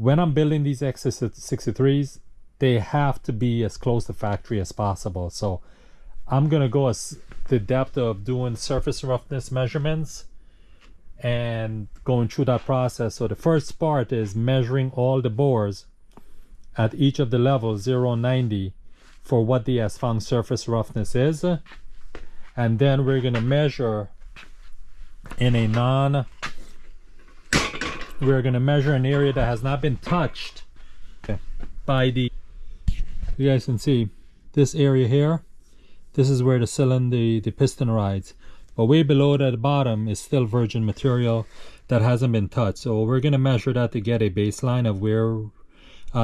when I'm building these X63s, they have to be as close to factory as possible. So I'm gonna go as the depth of doing surface roughness measurements and going through that process. So the first part is measuring all the bores at each of the levels 0 and 90 for what the as found surface roughness is, and then we're gonna measure in a we're gonna measure an area that has not been touched by the, you guys can see this area here. This is where the cylinder, the piston rides, but way below that, at the bottom is still virgin material that hasn't been touched. So we're going to measure that to get a baseline of where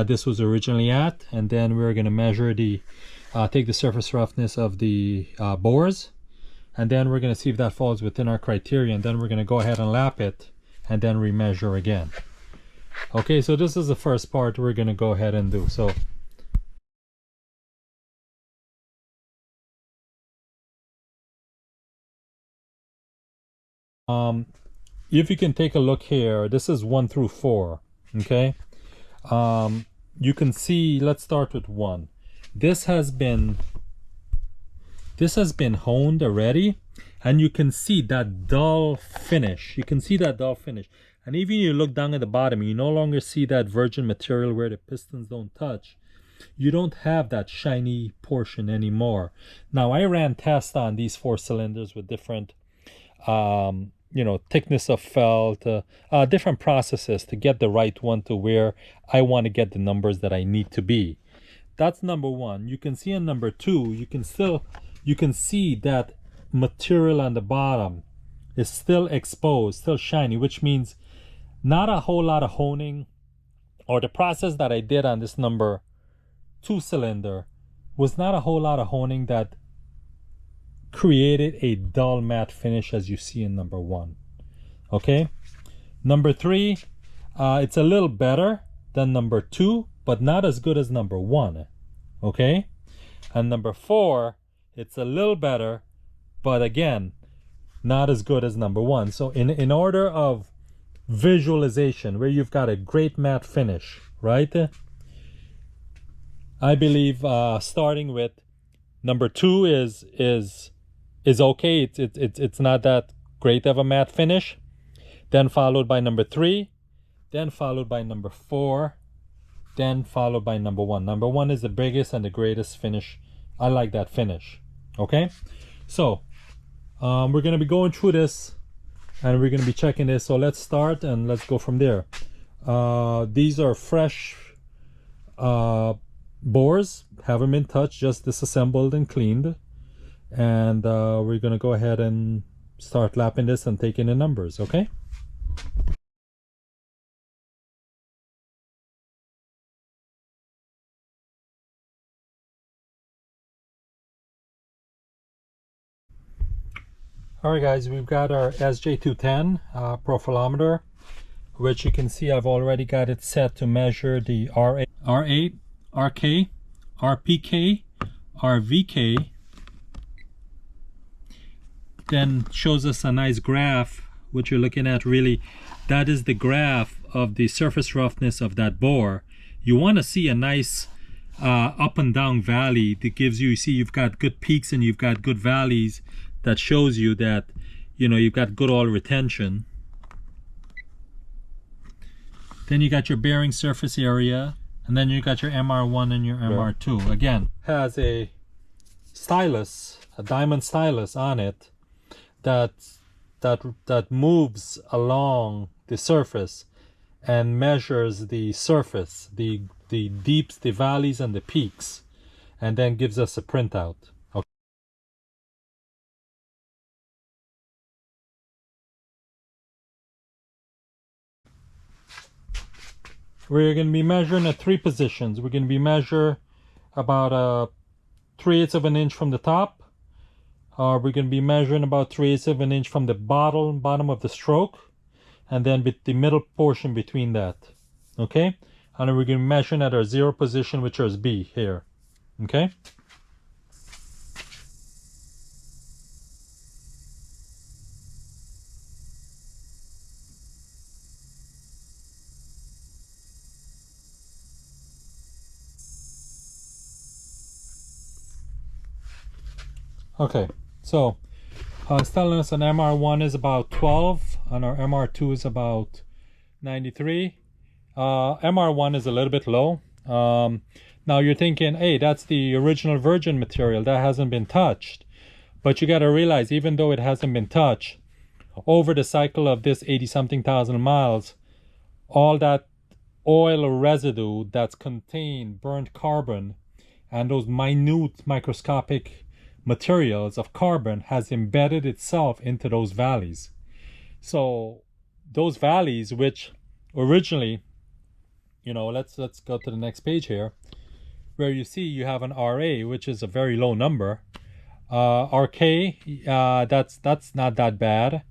this was originally at, and then we're going to measure the take the surface roughness of the bores, and then we're going to see if that falls within our criteria, and then we're going to go ahead and lap it and then remeasure again. Okay, so this is the first part we're going to go ahead and do. So if you can take a look here, this is 1 through 4. Okay, you can see, let's start with 1. This has been honed already, and you can see that dull finish. You can see that dull finish, and even you look down at the bottom, you no longer see that virgin material where the pistons don't touch. You don't have that shiny portion anymore. Now, I ran tests on these 4 cylinders with different you know, thickness of felt, different processes to get the right one to where I want to get the numbers that I need to be. That's number 1. You can see in number 2, you can see that material on the bottom is still exposed, still shiny, which means not a whole lot of honing, or the process that I did on this number 2 cylinder was not a whole lot of honing that created a dull matte finish as you see in number 1. Okay, number 3, it's a little better than number 2, but not as good as number 1. Okay, and number 4, it's a little better, but again not as good as number 1. So in order of visualization, where you've got a great matte finish, right, I believe starting with number 2 is okay. It's not that great of a matte finish, then followed by number 3, then followed by number 4, then followed by number 1. Number 1 is the biggest and the greatest finish. I like that finish. Okay, so we're going to be going through this and we're going to be checking this. So let's start and let's go from there. These are fresh bores, haven't been touched, just disassembled and cleaned. And we're going to go ahead and start lapping this and taking the numbers. Okay, alright guys, we've got our SJ210 profilometer, which you can see I've already got it set to measure the R8, RK, RPK, RVK. Then shows us a nice graph. What you're looking at, really, that is the graph of the surface roughness of that bore. You want to see a nice up and down valley that gives you, see you've got good peaks and you've got good valleys. That shows you that, you know, you've got good oil retention. Then you got your bearing surface area, and then you got your MR1 and your MR2. Again, has a stylus, a diamond stylus on it that moves along the surface and measures the surface, the deeps, the valleys, and the peaks, and then gives us a printout. Okay. We're going to be measuring at 3 positions. We're going to be measure about 3/8 of an inch from the top. We're going to be measuring about 3/8 of an inch from the bottom of the stroke, and then the middle portion between that. Okay, and then we're going to be measuring at our 0 position, which is B here. Okay. Okay, so it's telling us an MR1 is about 12 and our MR2 is about 93. MR1 is a little bit low. Now you're thinking, hey, that's the original virgin material that hasn't been touched. But you got to realize, even though it hasn't been touched, over the cycle of this 80-something thousand miles, all that oil residue that's contained burnt carbon and those minute microscopic materials of carbon has embedded itself into those valleys. So those valleys, which originally, you know, let's go to the next page here, where you see you have an RA, which is a very low number. RK, that's not that bad.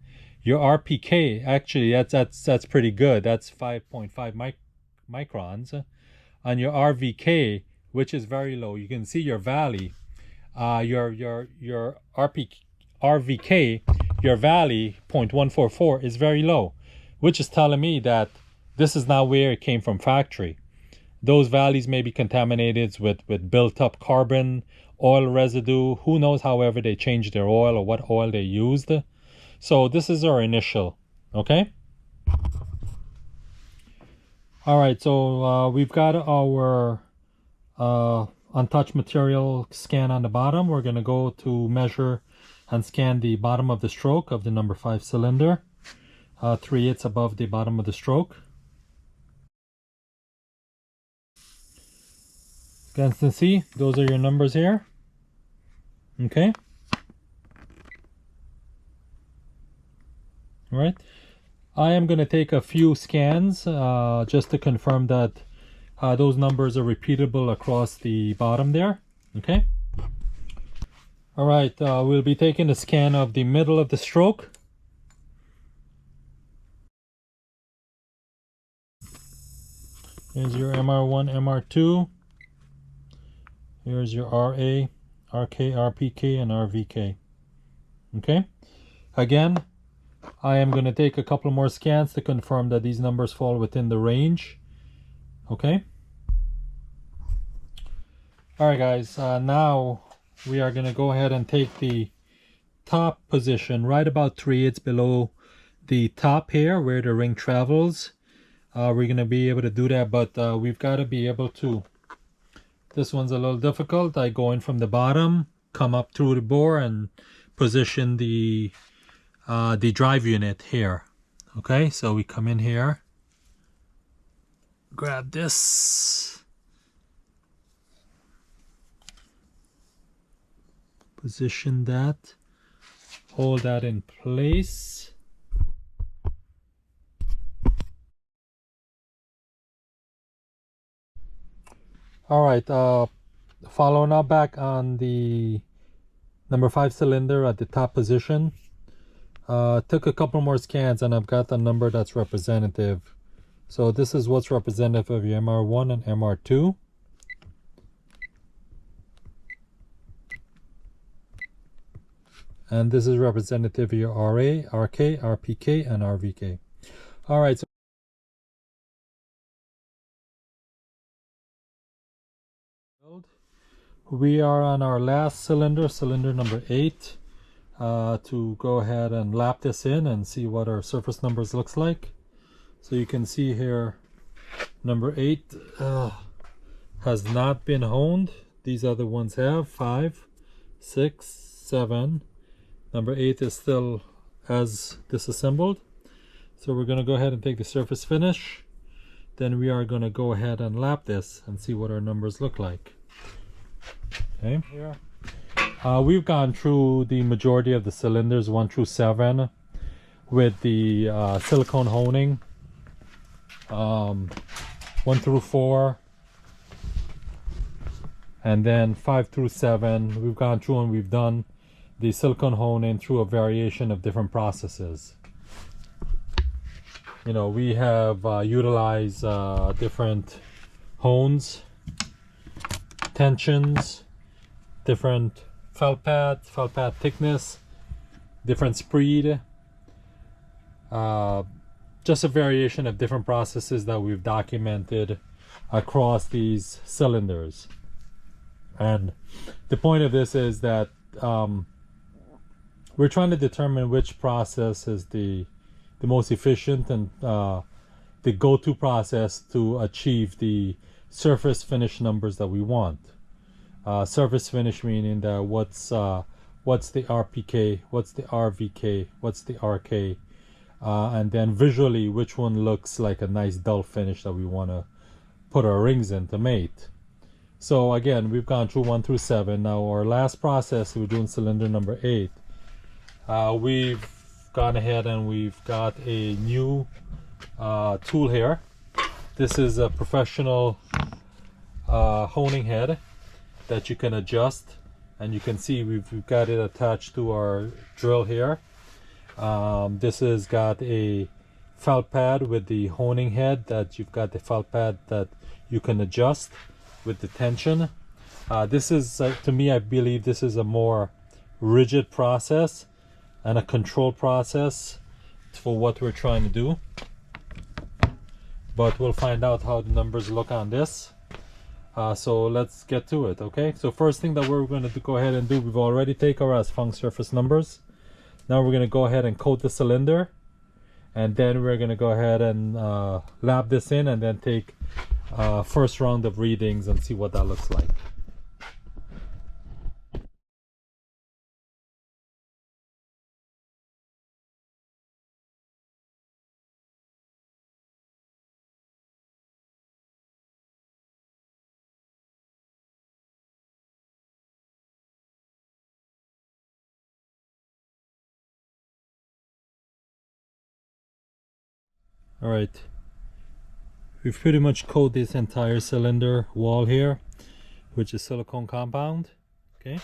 Your RPK, actually, that's pretty good. That's 5.5 microns. And your RVK, which is very low. You can see your valley, your RVK, your valley 0.144 is very low, which is telling me that this is not where it came from factory. Those valleys may be contaminated with built up carbon, oil residue. Who knows, however they changed their oil or what oil they used. So this is our initial, okay? All right, so we've got our untouched material scan on the bottom. We're going to go to measure and scan the bottom of the stroke of the number 5 cylinder, 3/8 above the bottom of the stroke. You can see those are your numbers here. Okay. All right. I am going to take a few scans just to confirm that those numbers are repeatable across the bottom there. Okay. All right. We'll be taking a scan of the middle of the stroke. Here's your MR1, MR2. Here's your RA, RK, RPK, and RVK. Okay. Again, I am going to take a couple more scans to confirm that these numbers fall within the range. Okay. All right, guys. Now we are going to go ahead and take the top position right about 3/8 below the top here where the ring travels. We're going to be able to do that, but we've got to be able to. This one's a little difficult. I go in from the bottom, come up through the bore, and position the drive unit here. Okay, so we come in here, grab this, position that, hold that in place. All right, following up back on the number 5 cylinder at the top position. Took a couple more scans and I've got the number that's representative. So this is what's representative of your MR1 and MR2. And this is representative of your RA, RK, RPK, and RVK. All right. So we are on our last cylinder, cylinder number 8, to go ahead and lap this in and see what our surface numbers looks like. So you can see here, number 8 has not been honed. These other ones have 5, 6, 7. Number 8 is still as disassembled. So we're going to go ahead and take the surface finish. Then we are going to go ahead and lap this and see what our numbers look like. Okay, here we've gone through the majority of the cylinders 1 through 7 with the silicone honing. 1 through 4, and then 5 through 7 we've gone through and we've done the silicone honing through a variation of different processes. You know, we have utilized different hones, tensions, different felt pad thickness, different spread, just a variation of different processes that we've documented across these cylinders. And the point of this is that we're trying to determine which process is the most efficient and the go-to process to achieve the surface finish numbers that we want. Surface finish meaning that what's the RPK, what's the RVK, what's the RK, and then visually which one looks like a nice dull finish that we want to put our rings in to mate. So again, we've gone through 1 through 7. Now our last process, we're doing cylinder number 8. We've gone ahead and we've got a new tool here. This is a professional honing head that you can adjust, and you can see we've got it attached to our drill here. This has got a felt pad with the honing head, that you've got the felt pad that you can adjust with the tension. This is to me, I believe this is a more rigid process and a controlled process for what we're trying to do, but we'll find out how the numbers look on this. So let's get to it. Okay, so first thing that we're going to go ahead and do, we've already taken our as-found surface numbers. Now we're going to go ahead and coat the cylinder, and then we're going to go ahead and lap this in, and then take first round of readings and see what that looks like. All right, we've pretty much coated this entire cylinder wall here, which is silicone compound. Okay.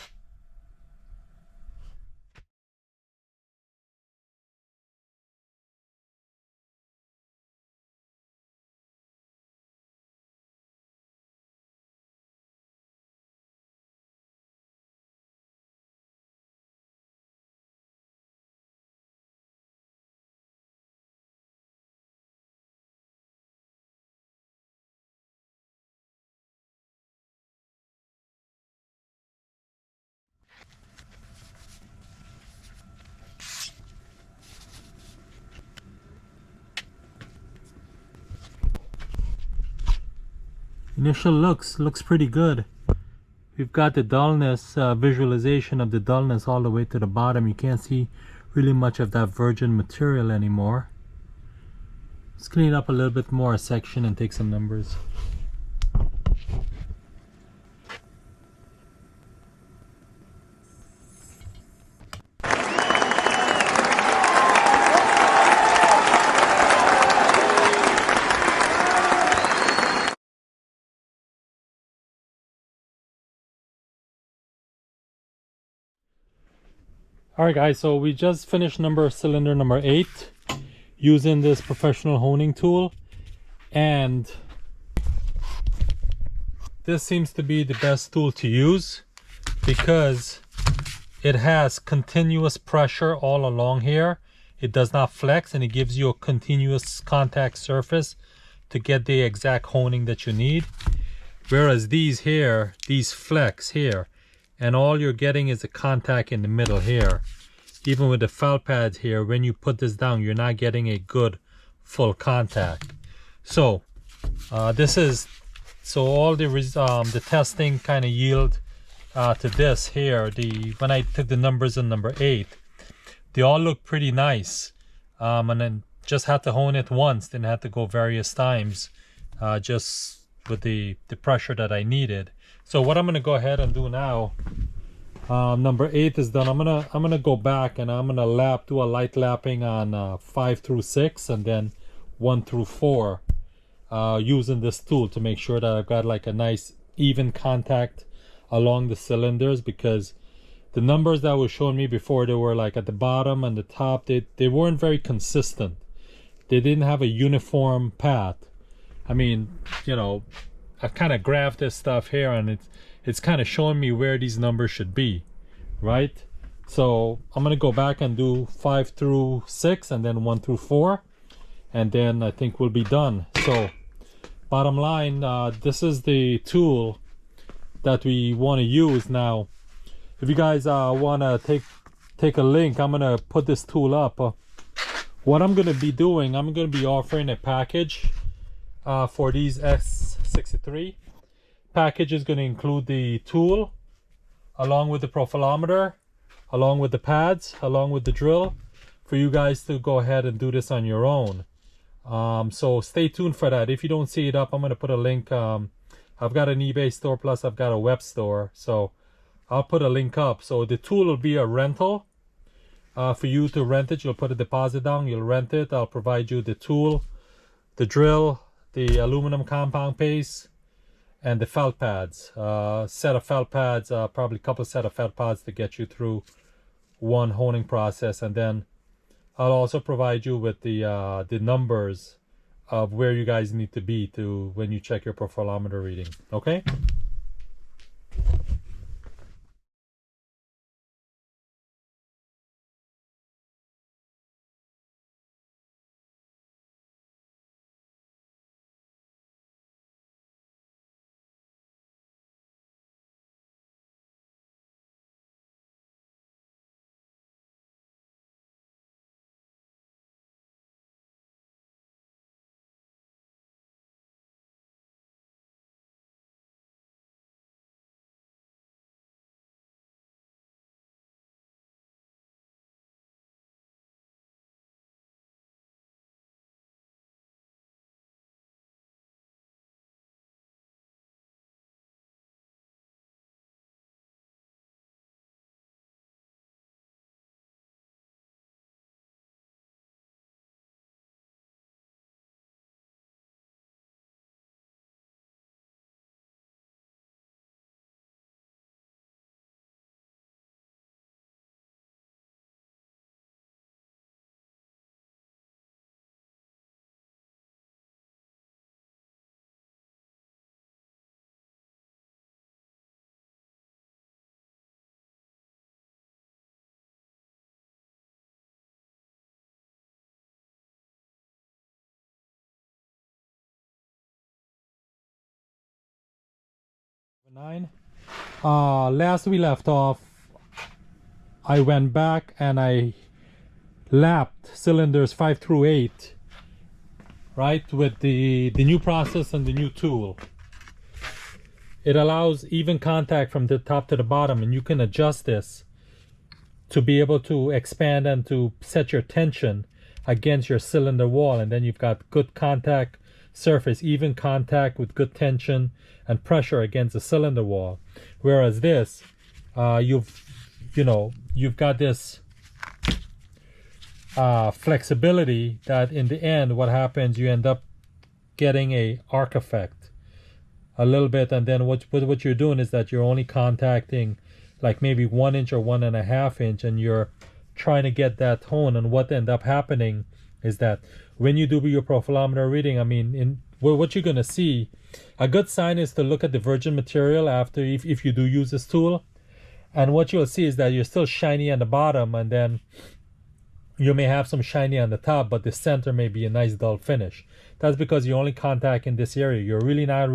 Initial looks pretty good. We've got the dullness, visualization of the dullness all the way to the bottom. You can't see really much of that virgin material anymore. Let's clean it up a little bit more section and take some numbers. Alright guys, so we just finished cylinder number 8 using this professional honing tool, and this seems to be the best tool to use because it has continuous pressure all along here. It does not flex, and it gives you a continuous contact surface to get the exact honing that you need. Whereas these here, these flex here, and all you're getting is a contact in the middle here. Even with the felt pads here, when you put this down, you're not getting a good full contact. So all the testing kind of yield to this here. When I took the numbers in number 8, they all look pretty nice, and then just had to hone it once, didn't have to go various times, just with the pressure that I needed. So what I'm going to go ahead and do now, number 8 is done. I'm gonna go back and I'm gonna do a light lapping on 5 through 6 and then 1 through 4, using this tool to make sure that I've got like a nice even contact along the cylinders, because the numbers that was showing me before, they were like at the bottom and the top, they weren't very consistent. They didn't have a uniform path. I mean, you know, I've kind of graphed this stuff here, and it's kind of showing me where these numbers should be, right? So I'm gonna go back and do 5 through 6 and then 1 through 4, and then I think we'll be done. So bottom line, this is the tool that we want to use now. If you guys want to take a link. I'm gonna put this tool up. What I'm gonna be doing, I'm gonna be offering a package for these S63. Package is gonna include the tool along with the profilometer, along with the pads, along with the drill, for you guys to go ahead and do this on your own. So stay tuned for that. If you don't see it up, I'm gonna put a link. I've got an eBay store, plus I've got a web store, so I'll put a link up. So the tool will be a rental. For you to rent it, you'll put a deposit down, you'll rent it. I'll provide you the tool, the drill, the aluminum compound paste, and the felt pads. Set of felt pads, probably a couple set of felt pads to get you through one honing process. And then I'll also provide you with the numbers of where you guys need to be to when you check your profilometer reading. Okay? Last we left off, I went back and I lapped cylinders 5 through 8, right, with the new process and the new tool. It allows even contact from the top to the bottom, and you can adjust this to be able to expand and to set your tension against your cylinder wall, and then you've got good contact surface, even contact with good tension and pressure against the cylinder wall. Whereas this, you've got this flexibility that in the end, what happens, you end up getting a arc effect a little bit, and then what you're doing is that you're only contacting like maybe 1 inch or 1.5 inch, and you're trying to get that tone. And what end up happening is that when you do your profilometer reading, I mean, what you're gonna see, a good sign is to look at the virgin material after, if you do use this tool, and what you'll see is that you're still shiny on the bottom, and then you may have some shiny on the top, but the center may be a nice dull finish. That's because you're only contacting this area. You're really not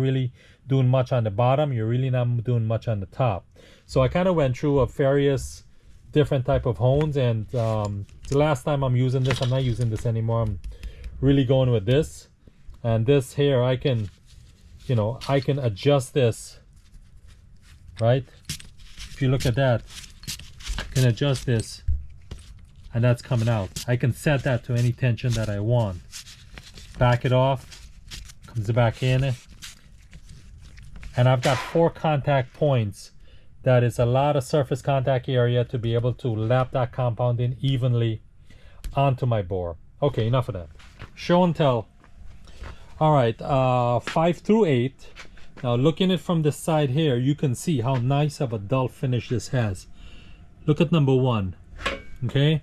doing much on the bottom, you're really not doing much on the top. So I kind of went through various different type of hones, and the last time I'm using this, I'm not using this anymore. I'm really going with this, and this here, I can adjust this, right? If you look at that, I can adjust this, and that's coming out. I can set that to any tension that I want. Back it off, comes back in, and I've got 4 contact points. That is a lot of surface contact area to be able to lap that compound in evenly onto my bore. Okay, enough of that. Show and tell. All right, 5 through 8. Now looking at it from the side here, you can see how nice of a dull finish this has. Look at number 1. Okay,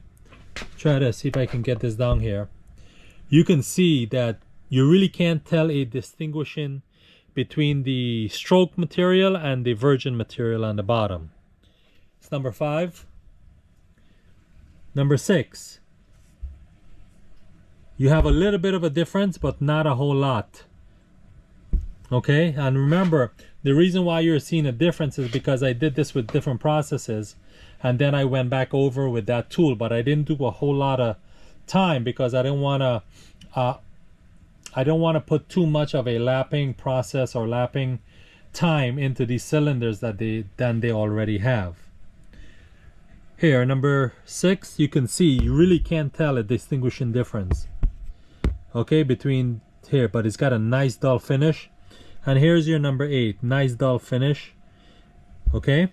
try to see if I can get this down here. You can see that you really can't tell a distinguishing between the stroke material and the virgin material on the bottom. It's number 5. Number 6. You have a little bit of a difference, but not a whole lot. Okay, and remember, the reason why you're seeing a difference is because I did this with different processes, and then I went back over with that tool, but I didn't do a whole lot of time because I didn't want to put too much of a lapping process or lapping time into these cylinders that they already have. Here, number 6, you can see you really can't tell a distinguishing difference, okay, between here, but it's got a nice dull finish. And here's your number 8, nice dull finish. Okay,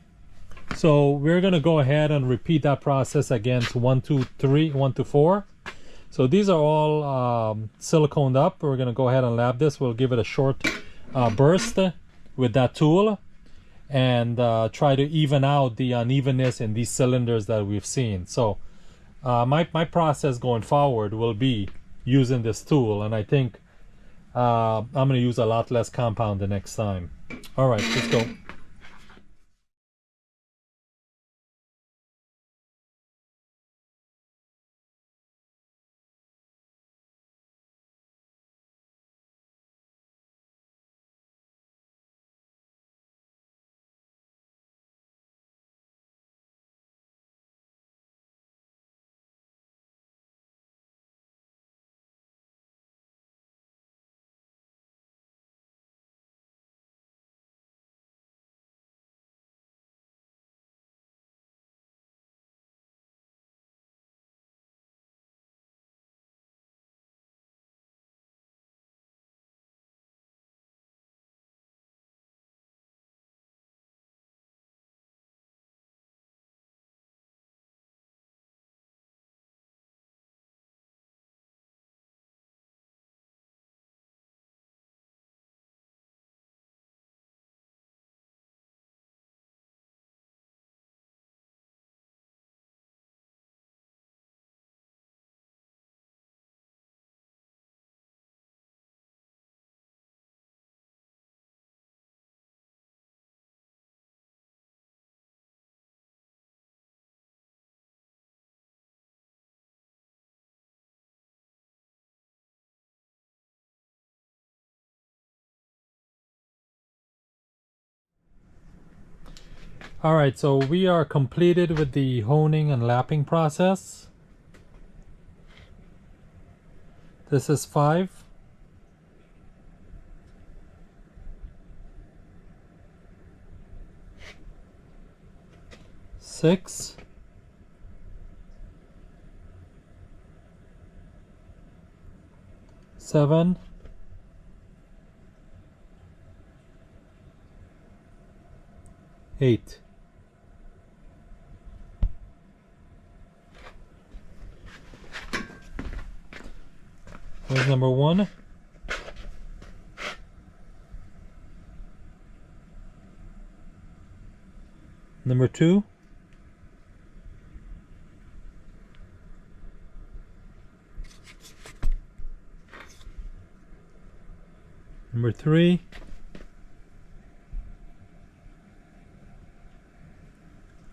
so we're gonna go ahead and repeat that process against 1, 2, 3, 1 to 4. So these are all siliconed up. We're gonna go ahead and lap this. We'll give it a short burst with that tool and try to even out the unevenness in these cylinders that we've seen. So my process going forward will be using this tool, and I think I'm going to use a lot less compound the next time. All right, let's go. All right, so we are completed with the honing and lapping process. This is 5. Six. 7. 8. Here's number 1. Number 2. Number 3.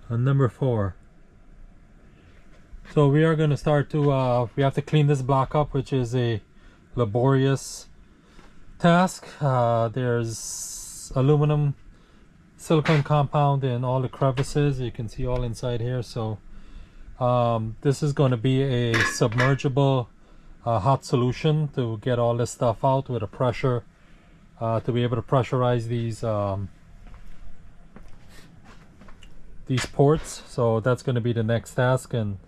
And number 4. So we are going to start to we have to clean this block up, which is a laborious task. There's aluminum silicone compound in all the crevices. You can see all inside here. So this is going to be a submergible hot solution to get all this stuff out with a pressure to be able to pressurize these ports. So that's going to be the next task, and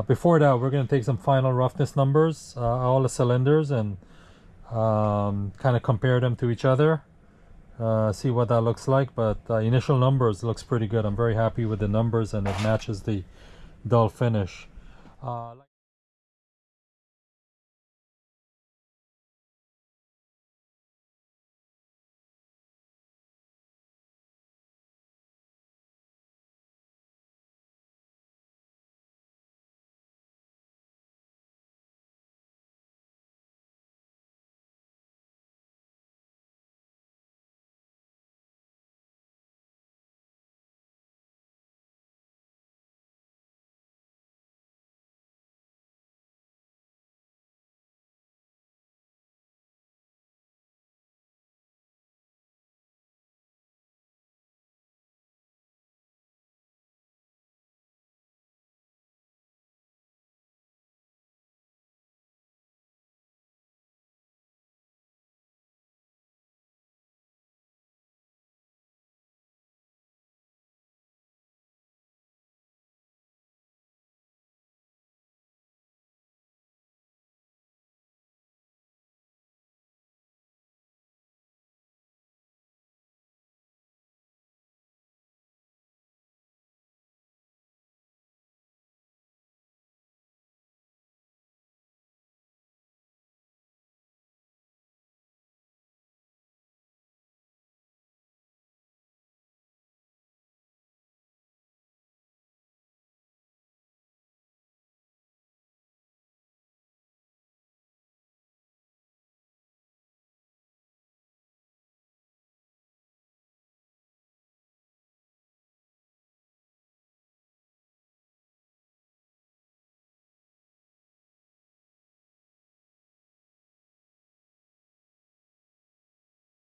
before that we're going to take some final roughness numbers, all the cylinders, and kind of compare them to each other, see what that looks like. But initial numbers looks pretty good. I'm very happy with the numbers, and it matches the dull finish.